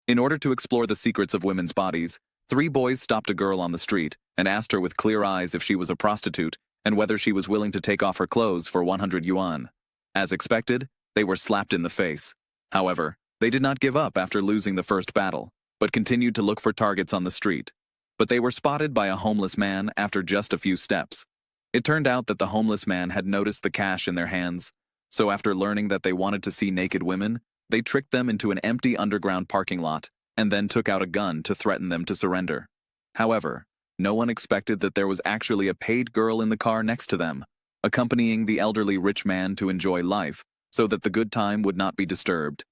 In order to explore the secrets of women's bodies, three boys stopped a girl on the street and asked her with clear eyes if she was a prostitute and whether she was willing to take off her clothes for 100 yuan. As expected, they were slapped in the face. However, they did not give up after losing the first battle, but continued to look for targets on the street. But they were spotted by a homeless man after just a few steps. It turned out that the homeless man had noticed the cash in their hands, so after learning that they wanted to see naked women, they tricked them into an empty underground parking lot and then took out a gun to threaten them to surrender. However, no one expected that there was actually a paid girl in the car next to them, accompanying the elderly rich man to enjoy life so that the good time would not be disturbed.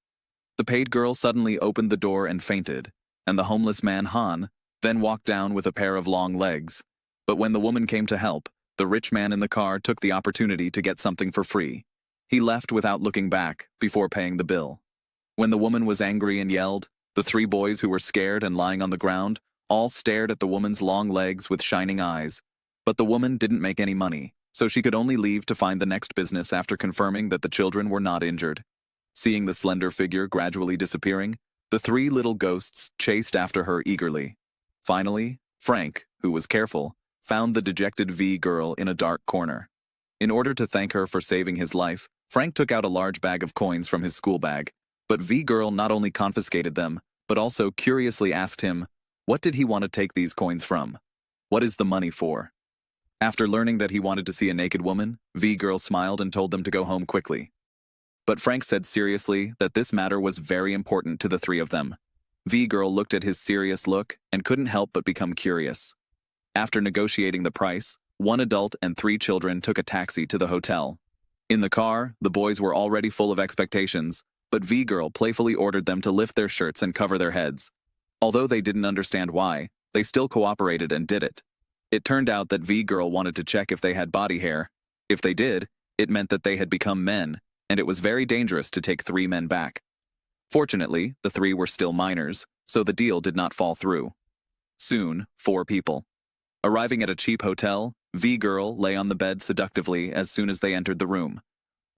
The paid girl suddenly opened the door and fainted, and the homeless man Han then walked down with a pair of long legs. But when the woman came to help, the rich man in the car took the opportunity to get something for free. He left without looking back before paying the bill. When the woman was angry and yelled, the three boys who were scared and lying on the ground all stared at the woman's long legs with shining eyes. But the woman didn't make any money, so she could only leave to find the next business after confirming that the children were not injured. Seeing the slender figure gradually disappearing, the three little ghosts chased after her eagerly. Finally, Frank, who was careful, found the dejected V girl in a dark corner. In order to thank her for saving his life, Frank took out a large bag of coins from his school bag, but V girl not only confiscated them, but also curiously asked him, what did he want to take these coins from? What is the money for? After learning that he wanted to see a naked woman, V girl smiled and told them to go home quickly. But Frank said seriously that this matter was very important to the three of them. V girl looked at his serious look and couldn't help but become curious. After negotiating the price, one adult and three children took a taxi to the hotel. In the car, the boys were already full of expectations, but V girl playfully ordered them to lift their shirts and cover their heads. Although they didn't understand why, they still cooperated and did it. It turned out that V girl wanted to check if they had body hair. If they did, it meant that they had become men, and it was very dangerous to take three men back. Fortunately, the three were still minors, so the deal did not fall through. Soon, 4 people. Arriving at a cheap hotel, V girl lay on the bed seductively as soon as they entered the room.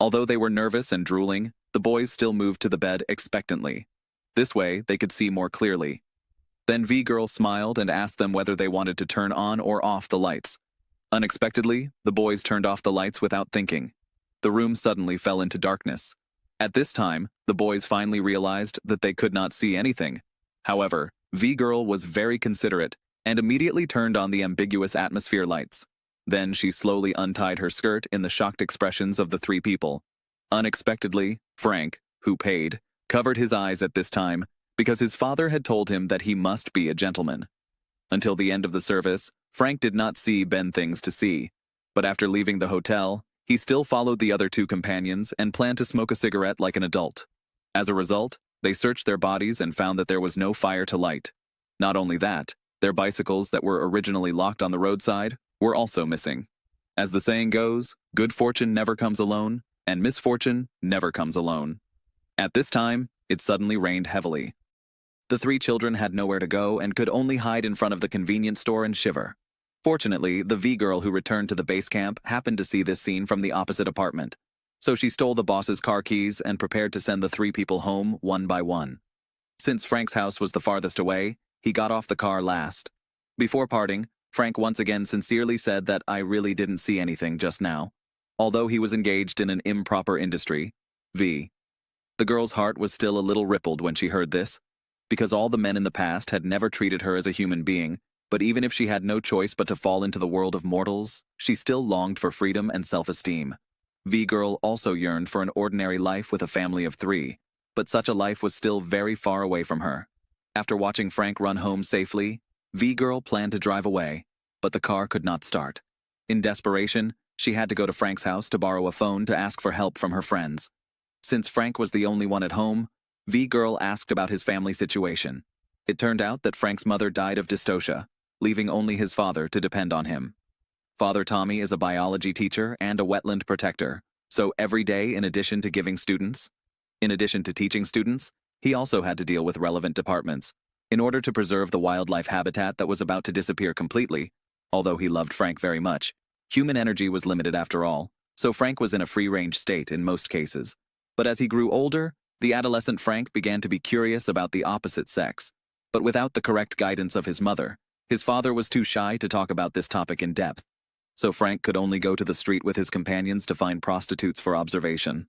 Although they were nervous and drooling, the boys still moved to the bed expectantly. This way, they could see more clearly. Then V girl smiled and asked them whether they wanted to turn on or off the lights. Unexpectedly, the boys turned off the lights without thinking. The room suddenly fell into darkness. At this time, the boys finally realized that they could not see anything. However, V girl was very considerate and immediately turned on the ambiguous atmosphere lights. Then she slowly untied her skirt in the shocked expressions of the 3 people. Unexpectedly, Frank, who paid, covered his eyes at this time because his father had told him that he must be a gentleman. Until the end of the service, Frank did not see Ben things to see, but after leaving the hotel, he still followed the other 2 companions and planned to smoke a cigarette like an adult. As a result, they searched their bodies and found that there was no fire to light. Not only that, their bicycles that were originally locked on the roadside were also missing. As the saying goes, good fortune never comes alone, and misfortune never comes alone. At this time, it suddenly rained heavily. The 3 children had nowhere to go and could only hide in front of the convenience store and shiver. Fortunately, the V girl who returned to the base camp happened to see this scene from the opposite apartment, so she stole the boss's car keys and prepared to send the 3 people home one by one. Since Frank's house was the farthest away, he got off the car last. Before parting, Frank once again sincerely said that I really didn't see anything just now. Although he was engaged in an improper industry, V. The girl's heart was still a little rippled when she heard this, because all the men in the past had never treated her as a human being, but even if she had no choice but to fall into the world of mortals, she still longed for freedom and self-esteem. V-Girl also yearned for an ordinary life with a family of 3, but such a life was still very far away from her. After watching Frank run home safely, V-Girl planned to drive away, but the car could not start. In desperation, she had to go to Frank's house to borrow a phone to ask for help from her friends. Since Frank was the only one at home, V-Girl asked about his family situation. It turned out that Frank's mother died of dystocia, leaving only his father to depend on him. Father Tommy is a biology teacher and a wetland protector, so every day in addition to teaching students, he also had to deal with relevant departments. In order to preserve the wildlife habitat that was about to disappear completely, although he loved Frank very much, human energy was limited after all, so Frank was in a free-range state in most cases. But as he grew older, The adolescent Frank began to be curious about the opposite sex, but without the correct guidance of his mother, his father was too shy to talk about this topic in depth, so Frank could only go to the street with his companions to find prostitutes for observation.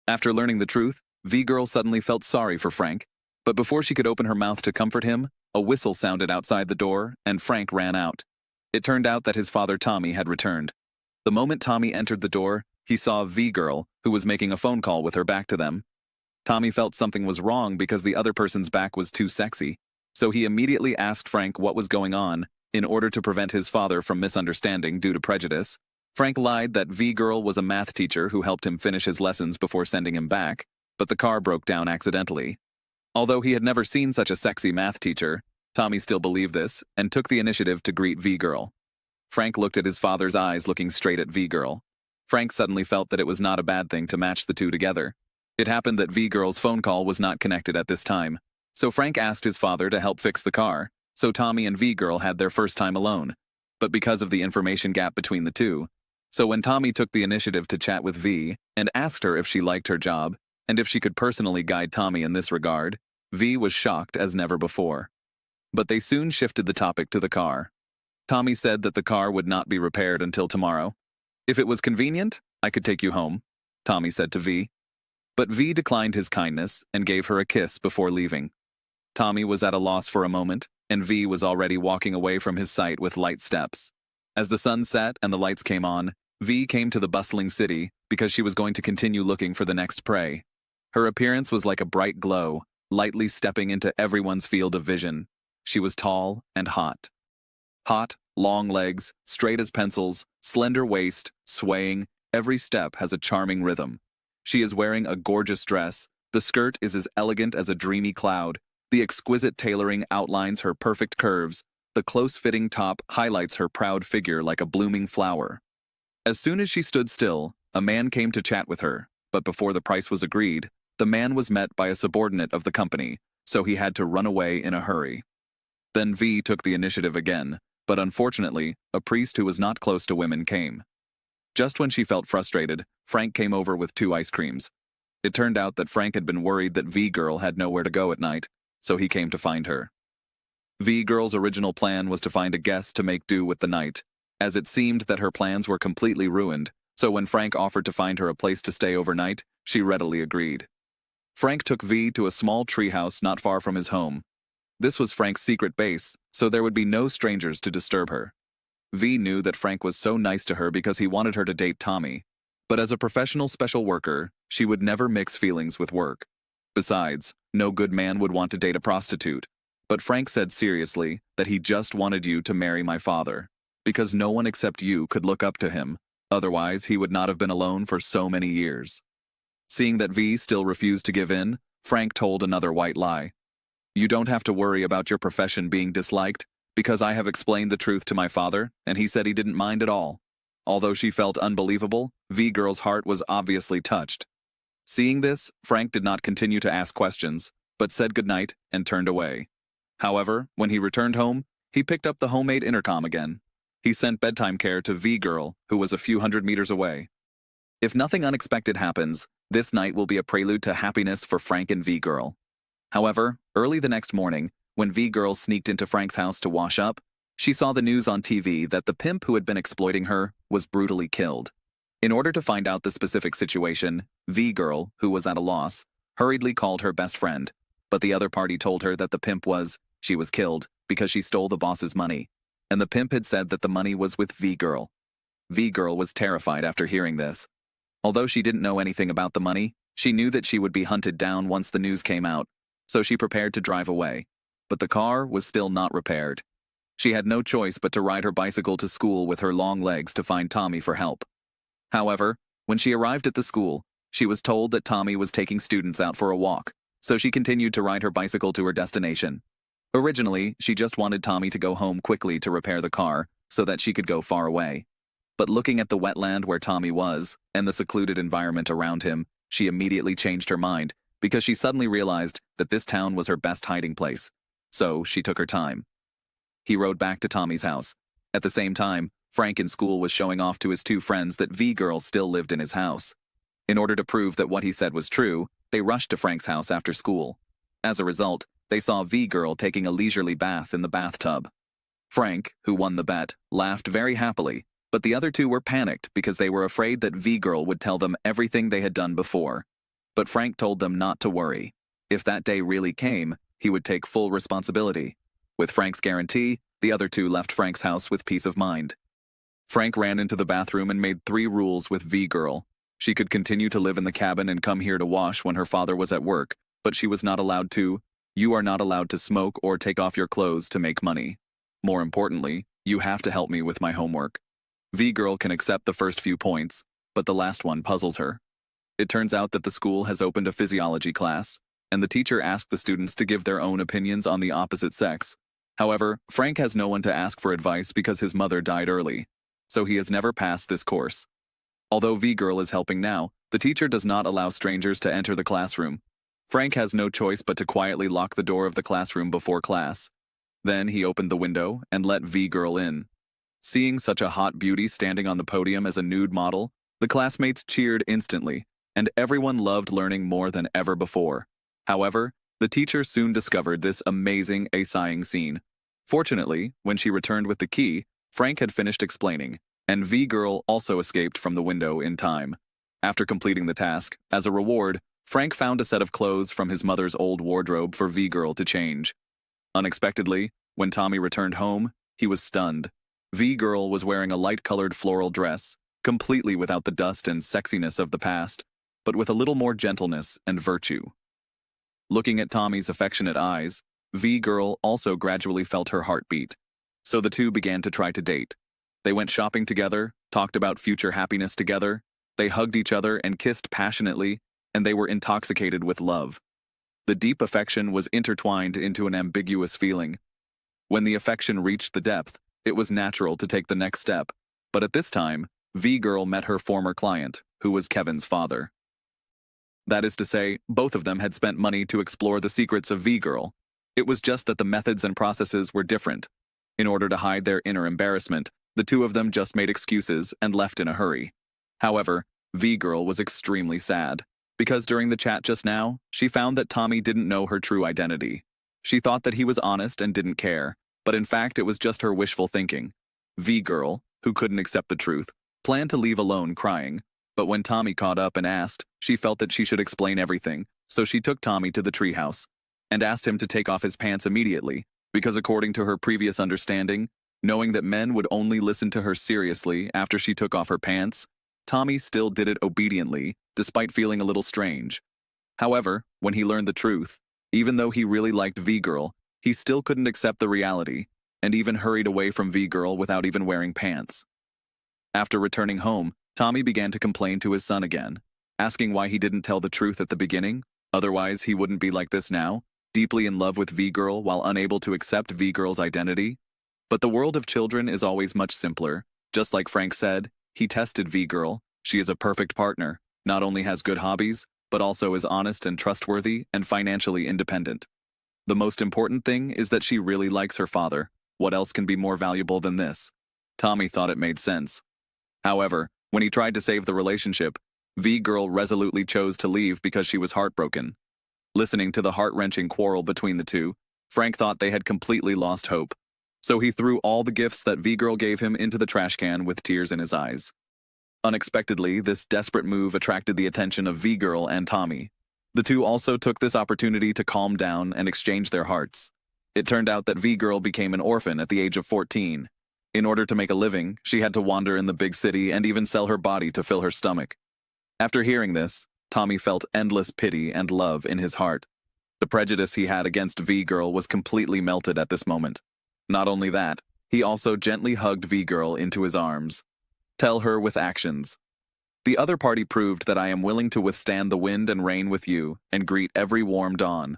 After learning the truth, V-Girl suddenly felt sorry for Frank, but before she could open her mouth to comfort him, a whistle sounded outside the door, and Frank ran out. It turned out that his father Tommy had returned. The moment Tommy entered the door, he saw V-Girl, who was making a phone call with her back to them. Tommy felt something was wrong because the other person's back was too sexy, so he immediately asked Frank what was going on. In order to prevent his father from misunderstanding due to prejudice, Frank lied that V-Girl was a math teacher who helped him finish his lessons before sending him back, but the car broke down accidentally. Although he had never seen such a sexy math teacher, Tommy still believed this and took the initiative to greet V-Girl. Frank looked at his father's eyes looking straight at V-Girl. Frank suddenly felt that it was not a bad thing to match the two together. It happened that V-Girl's phone call was not connected at this time, so Frank asked his father to help fix the car, so Tommy and V-Girl had their first time alone, but because of the information gap between the two. So when Tommy took the initiative to chat with V and asked her if she liked her job and if she could personally guide Tommy in this regard, V was shocked as never before. But they soon shifted the topic to the car. Tommy said that the car would not be repaired until tomorrow. If it was convenient, I could take you home, Tommy said to V. But V declined his kindness and gave her a kiss before leaving. Tommy was at a loss for a moment, and V was already walking away from his sight with light steps. As the sun set and the lights came on, V came to the bustling city because she was going to continue looking for the next prey. Her appearance was like a bright glow, lightly stepping into everyone's field of vision. She was tall and hot. Hot, long legs, straight as pencils, slender waist, swaying, every step has a charming rhythm. She is wearing a gorgeous dress, the skirt is as elegant as a dreamy cloud, the exquisite tailoring outlines her perfect curves, the close-fitting top highlights her proud figure like a blooming flower. As soon as she stood still, a man came to chat with her, but before the price was agreed, the man was met by a subordinate of the company, so he had to run away in a hurry. Then V took the initiative again, but unfortunately, a priest who was not close to women came. Just when she felt frustrated, Frank came over with 2 ice creams. It turned out that Frank had been worried that V-Girl had nowhere to go at night, so he came to find her. V-Girl's original plan was to find a guest to make do with the night, as it seemed that her plans were completely ruined, so when Frank offered to find her a place to stay overnight, she readily agreed. Frank took V to a small treehouse not far from his home. This was Frank's secret base, so there would be no strangers to disturb her. V knew that Frank was so nice to her because he wanted her to date Tommy, but as a professional special worker, she would never mix feelings with work. Besides, no good man would want to date a prostitute, but Frank said seriously that he just wanted you to marry my father, because no one except you could look up to him, otherwise he would not have been alone for so many years. Seeing that V still refused to give in, Frank told another white lie. You don't have to worry about your profession being disliked, because I have explained the truth to my father, and he said he didn't mind at all. Although she felt unbelievable, V-Girl's heart was obviously touched. Seeing this, Frank did not continue to ask questions, but said goodnight and turned away. However, when he returned home, he picked up the homemade intercom again. He sent bedtime care to V-Girl, who was a few hundred meters away. If nothing unexpected happens, this night will be a prelude to happiness for Frank and V-Girl. However, early the next morning, when V-Girl sneaked into Frank's house to wash up, she saw the news on TV that the pimp who had been exploiting her was brutally killed. In order to find out the specific situation, V-Girl, who was at a loss, hurriedly called her best friend, but the other party told her that she was killed because she stole the boss's money, and the pimp had said that the money was with V-Girl. V-Girl was terrified after hearing this. Although she didn't know anything about the money, she knew that she would be hunted down once the news came out, so she prepared to drive away. But the car was still not repaired. She had no choice but to ride her bicycle to school with her long legs to find Tommy for help. However, when she arrived at the school, she was told that Tommy was taking students out for a walk, so she continued to ride her bicycle to her destination. Originally, she just wanted Tommy to go home quickly to repair the car so that she could go far away. But looking at the wetland where Tommy was and the secluded environment around him, she immediately changed her mind because she suddenly realized that this town was her best hiding place. So she took her time. He rode back to Tommy's house. At the same time, Frank in school was showing off to his 2 friends that V-Girl still lived in his house. In order to prove that what he said was true, they rushed to Frank's house after school. As a result, they saw V-Girl taking a leisurely bath in the bathtub. Frank, who won the bet, laughed very happily, but the other two were panicked because they were afraid that V-Girl would tell them everything they had done before. But Frank told them not to worry. If that day really came, he would take full responsibility. With Frank's guarantee, the other two left Frank's house with peace of mind. Frank ran into the bathroom and made 3 rules with V-Girl. She could continue to live in the cabin and come here to wash when her father was at work, but she was not allowed to. You are not allowed to smoke or take off your clothes to make money. More importantly, you have to help me with my homework. V-Girl can accept the first few points, but the last one puzzles her. It turns out that the school has opened a physiology class, and the teacher asked the students to give their own opinions on the opposite sex. However, Frank has no one to ask for advice because his mother died early, so he has never passed this course. Although V-Girl is helping now, the teacher does not allow strangers to enter the classroom. Frank has no choice but to quietly lock the door of the classroom before class. Then he opened the window and let V-Girl in. Seeing such a hot beauty standing on the podium as a nude model, the classmates cheered instantly, and everyone loved learning more than ever before. However, the teacher soon discovered this amazing sighing scene. Fortunately, when she returned with the key, Frank had finished explaining, and V-Girl also escaped from the window in time. After completing the task, as a reward, Frank found a set of clothes from his mother's old wardrobe for V-Girl to change. Unexpectedly, when Tommy returned home, he was stunned. V-Girl was wearing a light-colored floral dress, completely without the dust and sexiness of the past, but with a little more gentleness and virtue. Looking at Tommy's affectionate eyes, V-Girl also gradually felt her heartbeat. So the two began to try to date. They went shopping together, talked about future happiness together, they hugged each other and kissed passionately, and they were intoxicated with love. The deep affection was intertwined into an ambiguous feeling. When the affection reached the depth, it was natural to take the next step, but at this time, V-Girl met her former client, who was Kevin's father. That is to say, both of them had spent money to explore the secrets of V-Girl. It was just that the methods and processes were different. In order to hide their inner embarrassment, the two of them just made excuses and left in a hurry. However, V-Girl was extremely sad, because during the chat just now, she found that Tommy didn't know her true identity. She thought that he was honest and didn't care, but in fact it was just her wishful thinking. V-Girl, who couldn't accept the truth, planned to leave alone crying, but when Tommy caught up and asked, she felt that she should explain everything, so she took Tommy to the treehouse and asked him to take off his pants immediately, because according to her previous understanding, knowing that men would only listen to her seriously after she took off her pants, Tommy still did it obediently, despite feeling a little strange. However, when he learned the truth, even though he really liked V-Girl, he still couldn't accept the reality, and even hurried away from V-Girl without even wearing pants. After returning home, Tommy began to complain to his son again, asking why he didn't tell the truth at the beginning, otherwise he wouldn't be like this now, deeply in love with V-Girl while unable to accept V-Girl's identity. But the world of children is always much simpler. Just like Frank said, he tested V-Girl. She is a perfect partner, not only has good hobbies, but also is honest and trustworthy and financially independent. The most important thing is that she really likes her father. What else can be more valuable than this? Tommy thought it made sense. However, when he tried to save the relationship, V-Girl resolutely chose to leave because she was heartbroken. Listening to the heart-wrenching quarrel between the two, Frank thought they had completely lost hope. So he threw all the gifts that V-Girl gave him into the trash can with tears in his eyes. Unexpectedly, this desperate move attracted the attention of V-Girl and Tommy. The two also took this opportunity to calm down and exchange their hearts. It turned out that V-Girl became an orphan at the age of 14. In order to make a living, she had to wander in the big city and even sell her body to fill her stomach. After hearing this, Tommy felt endless pity and love in his heart. The prejudice he had against V-Girl was completely melted at this moment. Not only that, he also gently hugged V-Girl into his arms. Tell her with actions. The other party proved that I am willing to withstand the wind and rain with you and greet every warm dawn.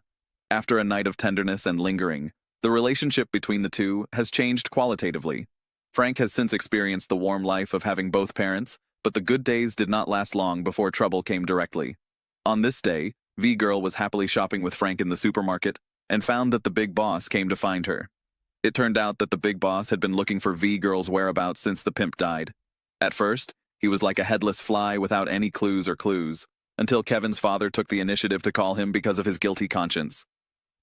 After a night of tenderness and lingering, the relationship between the two has changed qualitatively. Frank has since experienced the warm life of having both parents, but the good days did not last long before trouble came directly. On this day, V-Girl was happily shopping with Frank in the supermarket and found that the big boss came to find her. It turned out that the big boss had been looking for V-Girl's whereabouts since the pimp died. At first, he was like a headless fly without any clues. until Kevin's father took the initiative to call him because of his guilty conscience.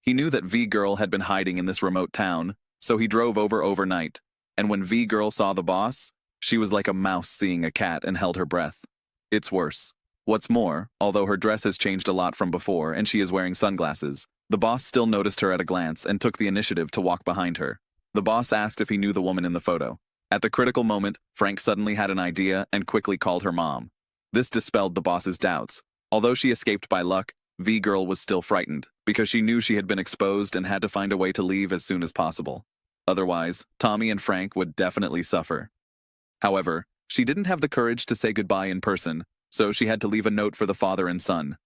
He knew that V-Girl had been hiding in this remote town, so he drove over overnight, and when V-Girl saw the boss, she was like a mouse seeing a cat and held her breath. It's worse. What's more, although her dress has changed a lot from before and she is wearing sunglasses, the boss still noticed her at a glance and took the initiative to walk behind her. The boss asked if he knew the woman in the photo. At the critical moment, Frank suddenly had an idea and quickly called her mom. This dispelled the boss's doubts. Although she escaped by luck, V-Girl was still frightened, because she knew she had been exposed and had to find a way to leave as soon as possible. Otherwise, Tommy and Frank would definitely suffer. However, she didn't have the courage to say goodbye in person, so she had to leave a note for the father and son.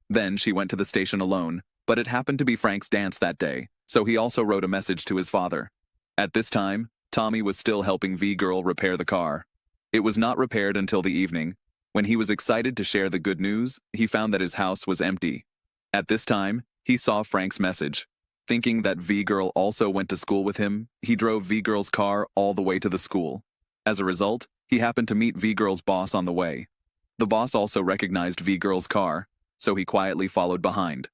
Then she went to the station alone, but it happened to be Frank's dance that day, so he also wrote a message to his father. At this time, Tommy was still helping V-Girl repair the car. It was not repaired until the evening. When he was excited to share the good news, he found that his house was empty. At this time, he saw Frank's message. Thinking that V-Girl also went to school with him, he drove V-Girl's car all the way to the school. As a result, he happened to meet V-Girl's boss on the way. The boss also recognized V-Girl's car, so he quietly followed behind.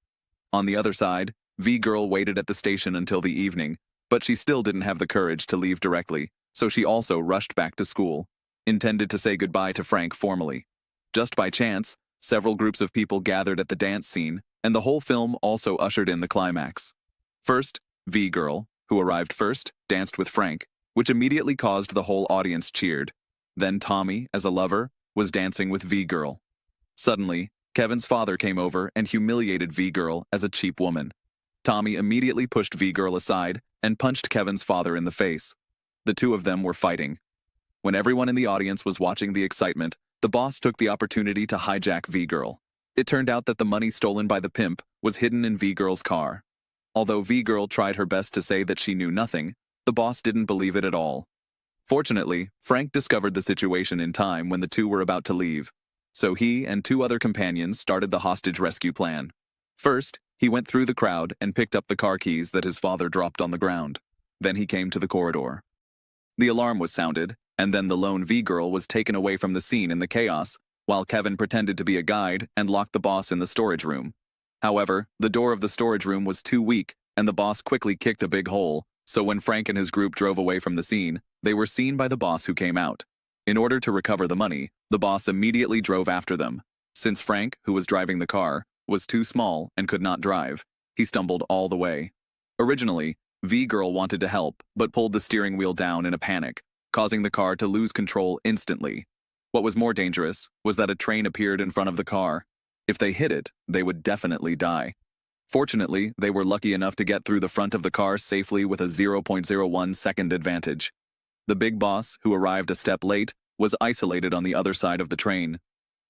On the other side, V-Girl waited at the station until the evening, but she still didn't have the courage to leave directly, so she also rushed back to school, intended to say goodbye to Frank formally. Just by chance, several groups of people gathered at the dance scene, and the whole film also ushered in the climax. First, V-Girl, who arrived first, danced with Frank, which immediately caused the whole audience cheered. Then Tommy, as a lover, was dancing with V-Girl. Suddenly, Kevin's father came over and humiliated V-Girl as a cheap woman. Tommy immediately pushed V-Girl aside and punched Kevin's father in the face. The two of them were fighting. When everyone in the audience was watching the excitement, the boss took the opportunity to hijack V-Girl. It turned out that the money stolen by the pimp was hidden in V-Girl's car. Although V-Girl tried her best to say that she knew nothing, the boss didn't believe it at all. Fortunately, Frank discovered the situation in time when the two were about to leave, so he and two other companions started the hostage rescue plan. First, he went through the crowd and picked up the car keys that his father dropped on the ground. Then he came to the corridor. The alarm was sounded, and then the lone V-Girl was taken away from the scene in the chaos, while Kevin pretended to be a guide and locked the boss in the storage room. However, the door of the storage room was too weak, and the boss quickly kicked a big hole, so when Frank and his group drove away from the scene, they were seen by the boss who came out. In order to recover the money, the boss immediately drove after them. Since Frank, who was driving the car, was too small and could not drive, he stumbled all the way. Originally, V-Girl wanted to help, but pulled the steering wheel down in a panic, causing the car to lose control instantly. What was more dangerous was that a train appeared in front of the car. If they hit it, they would definitely die. Fortunately, they were lucky enough to get through the front of the car safely with a 0.01 second advantage. The big boss, who arrived a step late, was isolated on the other side of the train.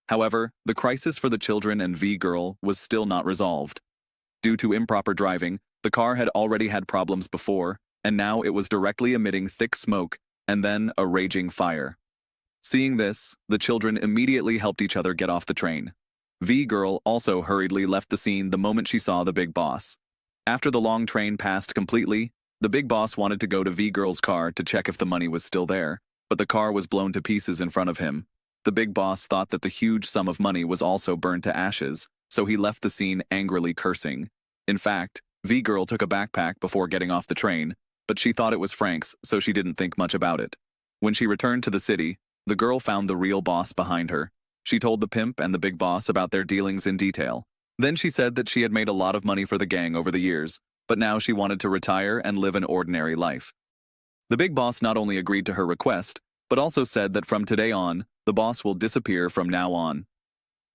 However, the crisis for the children and V-Girl was still not resolved. Due to improper driving, the car had already had problems before, and now it was directly emitting thick smoke and then a raging fire. Seeing this, the children immediately helped each other get off the train. V-Girl also hurriedly left the scene the moment she saw the big boss. After the long train passed completely, the big boss wanted to go to V-Girl's car to check if the money was still there, but the car was blown to pieces in front of him. The big boss thought that the huge sum of money was also burned to ashes, so he left the scene angrily cursing. In fact, V-Girl took a backpack before getting off the train, but she thought it was Frank's, so she didn't think much about it. When she returned to the city, the girl found the real boss behind her. She told the pimp and the big boss about their dealings in detail. Then she said that she had made a lot of money for the gang over the years, but now she wanted to retire and live an ordinary life. The big boss not only agreed to her request, but also said that from today on, the boss will disappear from now on.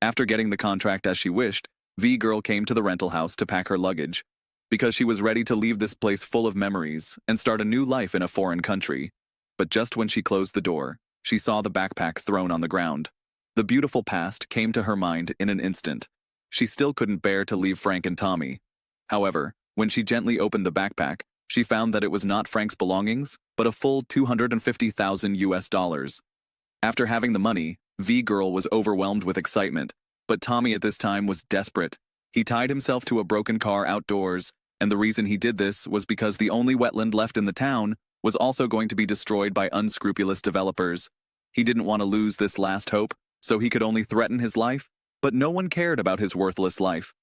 After getting the contract as she wished, V-Girl came to the rental house to pack her luggage, because she was ready to leave this place full of memories and start a new life in a foreign country. But just when she closed the door, she saw the backpack thrown on the ground. The beautiful past came to her mind in an instant. She still couldn't bear to leave Frank and Tommy. However, when she gently opened the backpack, she found that it was not Frank's belongings, but a full $250,000. After having the money, V-Girl was overwhelmed with excitement, but Tommy at this time was desperate. He tied himself to a broken car outdoors, and the reason he did this was because the only wetland left in the town was also going to be destroyed by unscrupulous developers. He didn't want to lose this last hope, so he could only threaten his life But no one cared about his worthless life.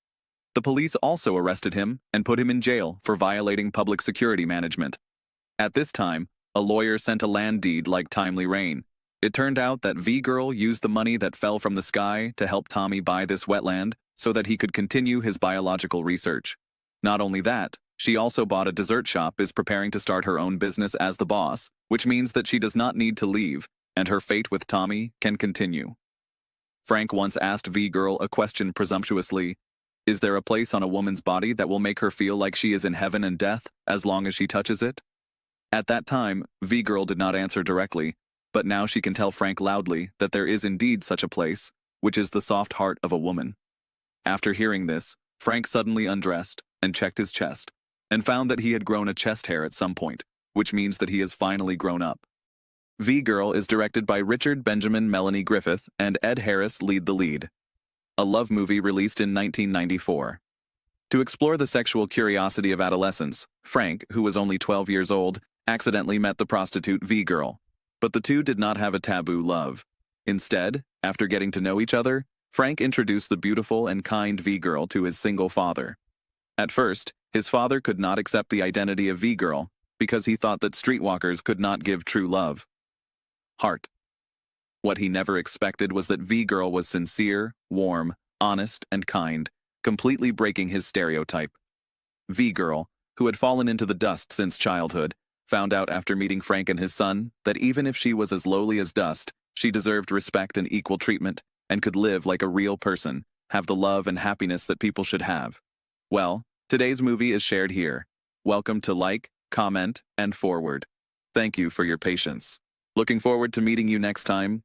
The police also arrested him and put him in jail for violating public security management. At this time, a lawyer sent a land deed like timely rain. It turned out that V-Girl used the money that fell from the sky to help Tommy buy this wetland so that he could continue his biological research. Not only that, she also bought a dessert shop, is preparing to start her own business as the boss, which means that she does not need to leave, and her fate with Tommy can continue. Frank once asked V-Girl a question presumptuously: is there a place on a woman's body that will make her feel like she is in heaven and death as long as she touches it? At that time, V-Girl did not answer directly, but now she can tell Frank loudly that there is indeed such a place, which is the soft heart of a woman. After hearing this, Frank suddenly undressed and checked his chest, and found that he had grown a chest hair at some point, which means that he has finally grown up. V-Girl is directed by Richard Benjamin Melanie Griffith, and Ed Harris lead the lead. A love movie released in 1994. To explore the sexual curiosity of adolescence, Frank, who was only 12 years old, accidentally met the prostitute V-Girl. But the two did not have a taboo love. Instead, after getting to know each other, Frank introduced the beautiful and kind V-Girl to his single father. At first, his father could not accept the identity of V-Girl because he thought that streetwalkers could not give true love. Heart. What he never expected was that V-Girl was sincere, warm, honest, and kind, completely breaking his stereotype. V-Girl, who had fallen into the dust since childhood, found out after meeting Frank and his son that even if she was as lowly as dust, she deserved respect and equal treatment, and could live like a real person, have the love and happiness that people should have. Well, today's movie is shared here. Welcome to like, comment, and forward. Thank you for your patience. Looking forward to meeting you next time.